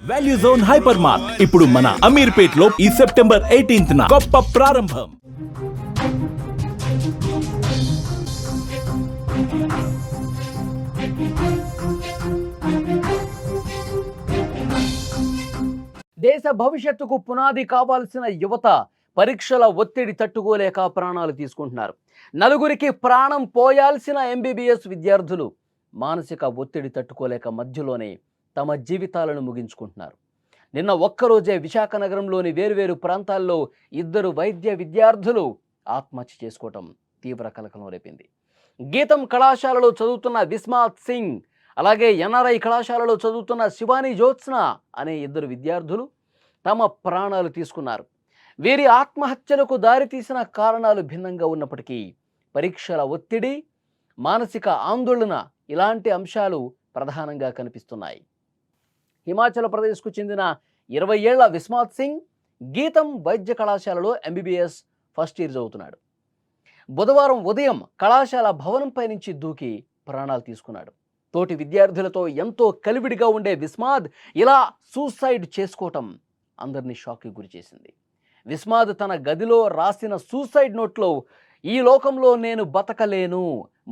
Value zone hyper mart ఇప్పుడు మన అమీర్పేట్ లో ఈ సెప్టెంబర్ 18న గొప్ప ప్రారంభం. దేశ భవిష్యత్తుకు పునాది కావాల్సిన యువత పరీక్షల ఒత్తిడి తట్టుకోలేక ప్రాణాలు తీసుకుంటున్నారు. నలుగురికి ప్రాణం పోయాల్సిన ఎంబీబీఎస్ విద్యార్థులు మానసిక ఒత్తిడి తట్టుకోలేక మధ్యలోనే తమ జీవితాలను ముగించుకుంటున్నారు. నిన్న ఒక్కరోజే విశాఖ నగరంలోని వేరువేరు ప్రాంతాల్లో 2 వైద్య విద్యార్థులు ఆత్మహత్య చేసుకోవటం తీవ్ర కలకలం రేపింది. గీతం కళాశాలలో చదువుతున్న విస్మాత్ సింగ్, అలాగే ఎన్ఆర్ఐ కళాశాలలో చదువుతున్న శివాని జ్యోత్స్న అనే 2 విద్యార్థులు తమ ప్రాణాలు తీసుకున్నారు. వీరి ఆత్మహత్యలకు దారితీసిన కారణాలు భిన్నంగా ఉన్నప్పటికీ పరీక్షల ఒత్తిడి, మానసిక ఆందోళన ఇలాంటి అంశాలు ప్రధానంగా కనిపిస్తున్నాయి. హిమాచల్ ప్రదేశ్కు చెందిన 20 ఏళ్ల విస్మాత్ సింగ్ గీతం వైద్య కళాశాలలో ఎంబీబీఎస్ ఫస్ట్ ఇయర్ చదువుతున్నాడు. బుధవారం ఉదయం కళాశాల భవనంపై నుంచి దూకి ప్రాణాలు తీసుకున్నాడు. తోటి విద్యార్థులతో ఎంతో కలివిడిగా ఉండే విస్మాద్ ఇలా సూసైడ్ చేసుకోవటం అందరినీ షాక్కి గురి చేసింది. విస్మాద్ తన గదిలో రాసిన సూసైడ్ నోట్లో "ఈ లోకంలో నేను బతకలేను,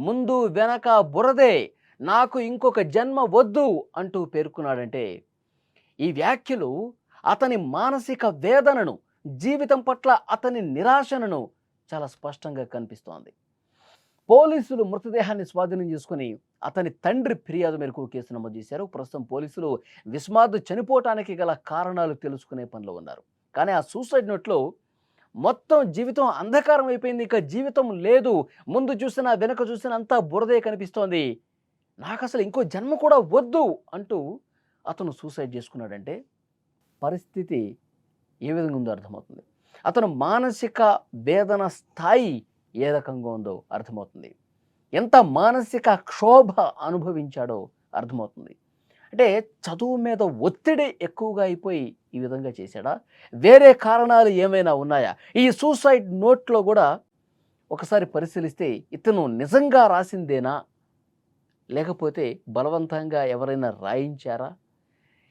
ముందు వెనక బురదే, నాకు ఇంకొక జన్మ వద్దు" అంటూ పేర్కొన్నాడంటే ఈ వ్యాఖ్యలు అతని మానసిక వేదనను, జీవితం పట్ల అతని నిరాశను చాలా స్పష్టంగా కనిపిస్తోంది. పోలీసులు మృతదేహాన్ని స్వాధీనం చేసుకుని అతని తండ్రి ఫిర్యాదు మేరకు కేసు నమోదు చేశారు. ప్రస్తుతం పోలీసులు విస్మాద్ చనిపోవటానికి గల కారణాలు తెలుసుకునే పనిలో ఉన్నారు. కానీ ఆ సూసైడ్ నోట్లో మొత్తం జీవితం అంధకారం అయిపోయింది, ఇక జీవితం లేదు, ముందు చూసినా వెనక చూసినా అంతా బురదే కనిపిస్తోంది, నాకు అసలు ఇంకో జన్మ కూడా వద్దు అంటూ అతను సూసైడ్ చేసుకున్నాడంటే పరిస్థితి ఏ విధంగా ఉందో అర్థమవుతుంది. అతను మానసిక వేదన స్థాయి ఏ రకంగా ఉందో అర్థమవుతుంది. ఎంత మానసిక క్షోభ అనుభవించాడో అర్థమవుతుంది. అంటే చదువు మీద ఒత్తిడి ఎక్కువగా అయిపోయి ఈ విధంగా చేశాడా, వేరే కారణాలు ఏమైనా ఉన్నాయా? ఈ సూసైడ్ నోట్లో కూడా ఒకసారి పరిశీలిస్తే ఇతను నిజంగా రాసిందేనా, లేకపోతే బలవంతంగా ఎవరైనా రాయించారా,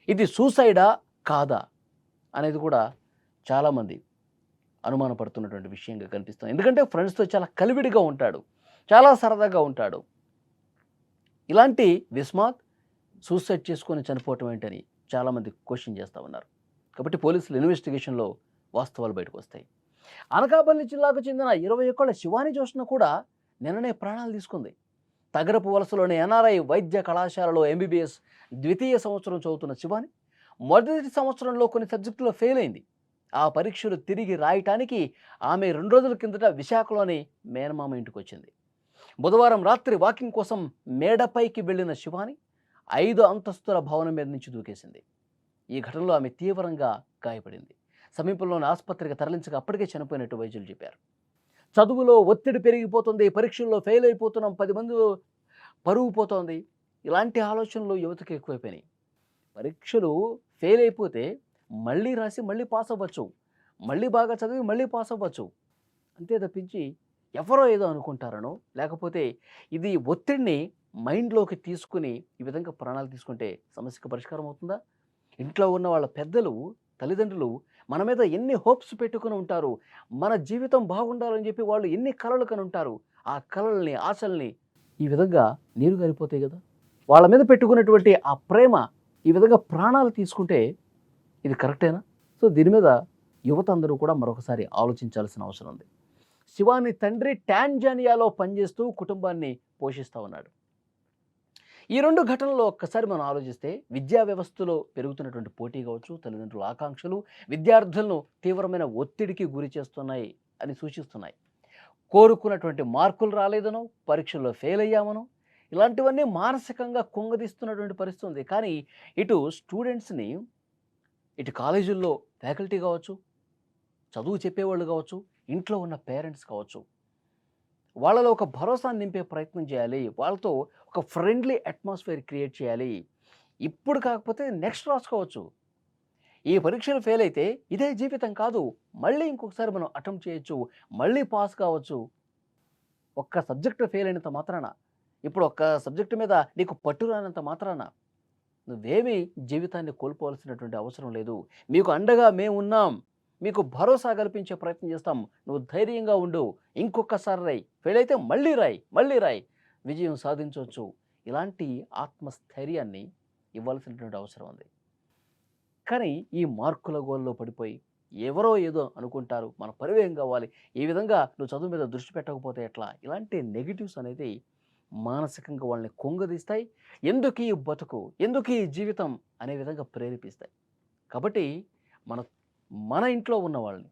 ఇది సూసైడా కాదా అనేది కూడా చాలామంది అనుమానపడుతున్నటువంటి విషయంగా కనిపిస్తుంది. ఎందుకంటే ఫ్రెండ్స్తో చాలా కలివిడిగా ఉంటాడు, చాలా సరదాగా ఉంటాడు. ఇలాంటి విస్మాత్ సూసైడ్ చేసుకొని చనిపోవటం ఏంటని చాలామంది క్వశ్చన్ చేస్తూ ఉన్నారు. కాబట్టి పోలీసులు ఇన్వెస్టిగేషన్లో వాస్తవాలు బయటకు వస్తాయి. అనకాపల్లి జిల్లాకు చెందిన 21 ఏళ్ల శివాని జ్యోత్స్న కూడా నిన్ననే ప్రాణాలు తీసుకుంది. తగరపు వలసలోని ఎన్ఆర్ఐ వైద్య కళాశాలలో ఎంబీబీఎస్ ద్వితీయ సంవత్సరం చదువుతున్న శివాని మొదటి సంవత్సరంలో కొన్ని సబ్జెక్టులో ఫెయిల్ అయింది. ఆ పరీక్షలు తిరిగి రాయటానికి ఆమె 2 రోజుల కిందట విశాఖలోని మేనమామ ఇంటికి వచ్చింది. బుధవారం రాత్రి వాకింగ్ కోసం మేడపైకి వెళ్లిన శివాని 5 అంతస్తుల భవనం మీద నుంచి దూకేసింది. ఈ ఘటనలో ఆమె తీవ్రంగా గాయపడింది. సమీపంలోని ఆసుపత్రికి తరలించగా అప్పటికే చనిపోయినట్టు వైద్యులు చెప్పారు. చదువులో ఒత్తిడి పెరిగిపోతుంది, పరీక్షల్లో ఫెయిల్ అయిపోతున్నాం, 10 మంది పరువు పోతోంది, ఇలాంటి ఆలోచనలు యువతకి ఎక్కువైపోయినాయి. పరీక్షలు ఫెయిల్ అయిపోతే మళ్ళీ రాసి మళ్ళీ పాస్ అవ్వచ్చు, మళ్ళీ బాగా చదివి మళ్ళీ పాస్ అవ్వచ్చు, అంతే తప్పించి ఎవరో ఏదో అనుకుంటారనో, లేకపోతే ఇది ఒత్తిడిని మైండ్లోకి తీసుకుని ఈ విధంగా ప్రాణాలు తీసుకుంటే సమస్యకు పరిష్కారం అవుతుందా? ఇంట్లో ఉన్న వాళ్ళ పెద్దలు, తల్లిదండ్రులు మన మీద ఎన్ని హోప్స్ పెట్టుకుని ఉంటారు, మన జీవితం బాగుండాలని చెప్పి వాళ్ళు ఎన్ని కలలు కని ఉంటారు, ఆ కలల్ని, ఆశల్ని ఈ విధంగా నీరు గారిపోతాయి కదా. వాళ్ళ మీద పెట్టుకున్నటువంటి ఆ ప్రేమ ఈ విధంగా ప్రాణాలు తీసుకుంటే ఇది కరెక్టేనా? సో దీని మీద యువత అందరూ కూడా మరొకసారి ఆలోచించాల్సిన అవసరం ఉంది. శివాని తండ్రి టాంజానియాలో పనిచేస్తూ కుటుంబాన్ని పోషిస్తూ ఉన్నాడు. ఈ 2 ఘటనలో ఒక్కసారి మనం ఆలోచిస్తే విద్యా వ్యవస్థలో పెరుగుతున్నటువంటి పోటీ కావచ్చు, తల్లిదండ్రుల ఆకాంక్షలు విద్యార్థులను తీవ్రమైన ఒత్తిడికి గురి చేస్తున్నాయి అని సూచిస్తున్నాయి. కోరుకున్నటువంటి మార్కులు రాలేదనో, పరీక్షల్లో ఫెయిల్ అయ్యామనో, ఇలాంటివన్నీ మానసికంగా కుంగదీస్తున్నటువంటి పరిస్థితి ఉంది. కానీ ఇటు స్టూడెంట్స్ని, ఇటు కాలేజీల్లో ఫ్యాకల్టీ కావచ్చు, చదువు చెప్పేవాళ్ళు కావచ్చు, ఇంట్లో ఉన్న పేరెంట్స్ కావచ్చు, వాళ్ళలో ఒక భరోసాను నింపే ప్రయత్నం చేయాలి. వాళ్ళతో ఒక ఫ్రెండ్లీ అట్మాస్ఫియర్ క్రియేట్ చేయాలి. ఇప్పుడు కాకపోతే నెక్స్ట్ రాసుకోవచ్చు. ఈ పరీక్షలు ఫెయిల్ అయితే ఇదే జీవితం కాదు, మళ్ళీ ఇంకొకసారి మనం అటెంప్ట్ చేయొచ్చు, మళ్ళీ పాస్ కావచ్చు. ఒక్క సబ్జెక్టు ఫెయిల్ అయినంత మాత్రాన, ఇప్పుడు ఒక్క సబ్జెక్టు మీద నీకు పట్టు రానంత మాత్రాన నువ్వేమీ జీవితాన్ని కోల్పోవాల్సినటువంటి అవసరం లేదు. మీకు అండగా మేమున్నాం. మీకు భరోసా కల్పించే ప్రయత్నం చేస్తాం. నువ్వు ధైర్యంగా ఉండు. ఇంకొకసారి రాయి. ఫెయిల్ అయితే మళ్ళీ రాయి. మళ్ళీ రాయి. విజయం సాధించవచ్చు. ఇలాంటి ఆత్మస్థైర్యాన్ని ఇవ్వాల్సినటువంటి అవసరం ఉంది. కానీ ఈ మార్కుల గోల్లో పడిపోయి ఎవరో ఏదో అనుకుంటారు, మన పరివేం కావాలి, ఈ విధంగా నువ్వు చదువు మీద దృష్టి పెట్టకపోతే ఎట్లా, ఇలాంటి నెగిటివ్స్ అనేది మానసికంగా వాళ్ళని కుంగదీస్తాయి. ఎందుకు ఈ బతుకు, ఎందుకు ఈ జీవితం అనే విధంగా ప్రేరేపిస్తాయి. కాబట్టి మన మన ఇంట్లో ఉన్న వాళ్ళని,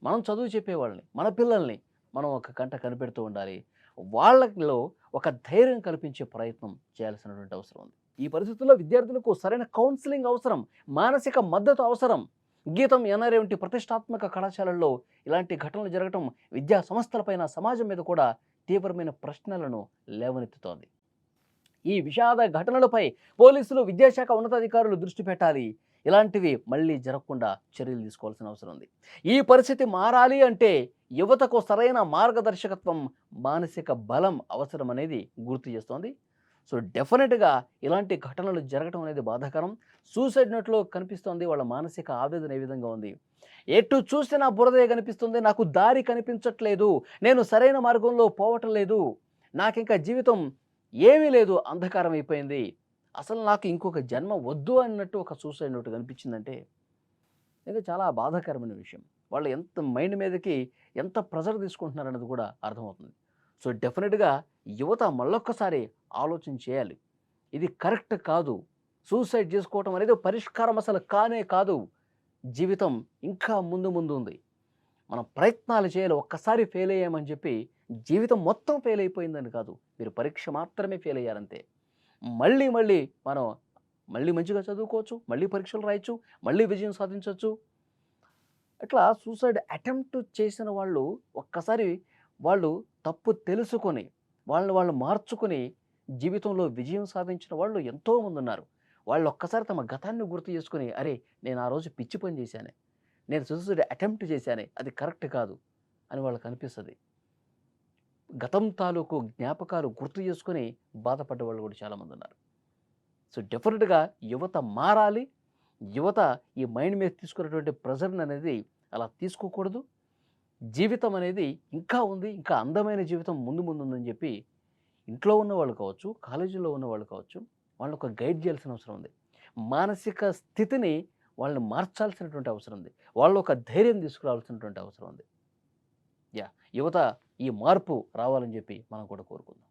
మనం చదువు చెప్పేవాళ్ళని, మన పిల్లల్ని మనం ఒక కంట కనిపెడుతూ ఉండాలి. వాళ్ళలో ఒక ధైర్యం కల్పించే ప్రయత్నం చేయాల్సినటువంటి అవసరం ఉంది. ఈ పరిస్థితుల్లో విద్యార్థులకు సరైన కౌన్సిలింగ్ అవసరం, మానసిక మద్దతు అవసరం. గీతం ఎన్ఆర్ఏ వంటి ప్రతిష్టాత్మక కళాశాలల్లో ఇలాంటి ఘటనలు జరగటం విద్యా సంస్థలపైన, సమాజం మీద కూడా తీవ్రమైన ప్రశ్నలను లేవనెత్తుతోంది. ఈ విషాద ఘటనలపై పోలీసులు, విద్యాశాఖ ఉన్నతాధికారులు దృష్టి పెట్టాలి. ఇలాంటివి మళ్ళీ జరగకుండా చర్యలు తీసుకోవాల్సిన అవసరం ఉంది. ఈ పరిస్థితి మారాలి అంటే యువతకు సరైన మార్గదర్శకత్వం, మానసిక బలం అవసరం అనేది గుర్తు చేస్తోంది. సో డెఫినెట్గా ఇలాంటి ఘటనలు జరగడం అనేది బాధాకరం. సూసైడ్ నోట్లో కనిపిస్తోంది. వాళ్ళ మానసిక ఆవేదన ఏ విధంగా ఉంది, ఎటు చూసినా బురదే కనిపిస్తుంది, నాకు దారి కనిపించట్లేదు, నేను సరైన మార్గంలో పోవటం లేదు, నాకింకా జీవితం ఏమీ లేదు, అంధకారం అయిపోయింది, అసలు నాకు ఇంకొక జన్మ వద్దు అన్నట్టు ఒక సూసైడ్ నోట్ కనిపించిందంటే ఇది చాలా బాధాకరమైన విషయం. వాళ్ళు ఎంత మైండ్ మీదకి ఎంత ప్రెజర్ తీసుకుంటున్నారన్నది కూడా అర్థమవుతుంది. సో డెఫినెట్గా యువత మళ్ళొక్కసారి ఆలోచన చేయాలి. ఇది కరెక్ట్ కాదు. సూసైడ్ చేసుకోవటం అనేది పరిష్కారం అసలు కానే కాదు. జీవితం ఇంకా ముందు ఉంది. మనం ప్రయత్నాలు చేయాలి. ఒక్కసారి ఫెయిల్ అయ్యామని చెప్పి జీవితం మొత్తం ఫెయిల్ అయిపోయిందని కాదు. మీరు పరీక్ష మాత్రమే ఫెయిల్ అయ్యారంతే. మళ్ళీ మనం మంచిగా చదువుకోవచ్చు, మళ్ళీ పరీక్షలు రాయొచ్చు, మళ్ళీ విజయం సాధించవచ్చు. అట్లా సూసైడ్ అటెంప్ట్ చేసిన వాళ్ళు ఒక్కసారి వాళ్ళు తప్పు తెలుసుకొని వాళ్ళు మార్చుకొని జీవితంలో విజయం సాధించిన వాళ్ళు ఎంతోమంది ఉన్నారు. వాళ్ళు ఒక్కసారి తమ గతాన్ని గుర్తు చేసుకుని, అరే నేను ఆ రోజు పిచ్చి పని చేశానే, నేను సూసైడ్ అటెంప్ట్ చేశానే, అది కరెక్ట్ కాదు అని వాళ్ళకి అనిపిస్తుంది. గతం తాలూకు జ్ఞాపకాలు గుర్తు చేసుకొని బాధపడ్డ వాళ్ళు కూడా చాలామంది ఉన్నారు. సో డెఫినెట్గా యువత మారాలి. యువత ఈ మైండ్ మీద తీసుకున్నటువంటి ప్రెజర్ని అనేది అలా తీసుకోకూడదు. జీవితం అనేది ఇంకా ఉంది, ఇంకా అందమైన జీవితం ముందు ఉందని చెప్పి ఇంట్లో ఉన్న వాళ్ళు కావచ్చు, కాలేజీలో ఉన్న వాళ్ళు కావచ్చు, వాళ్ళని ఒక గైడ్ చేయాల్సిన అవసరం ఉంది. మానసిక స్థితిని వాళ్ళని మార్చాల్సినటువంటి అవసరం ఉంది. వాళ్ళు ఒక ధైర్యం తీసుకురావాల్సినటువంటి అవసరం ఉంది. యువత ఈ మార్పు రావాలని చెప్పి మనం కూడా కోరుకుందాం.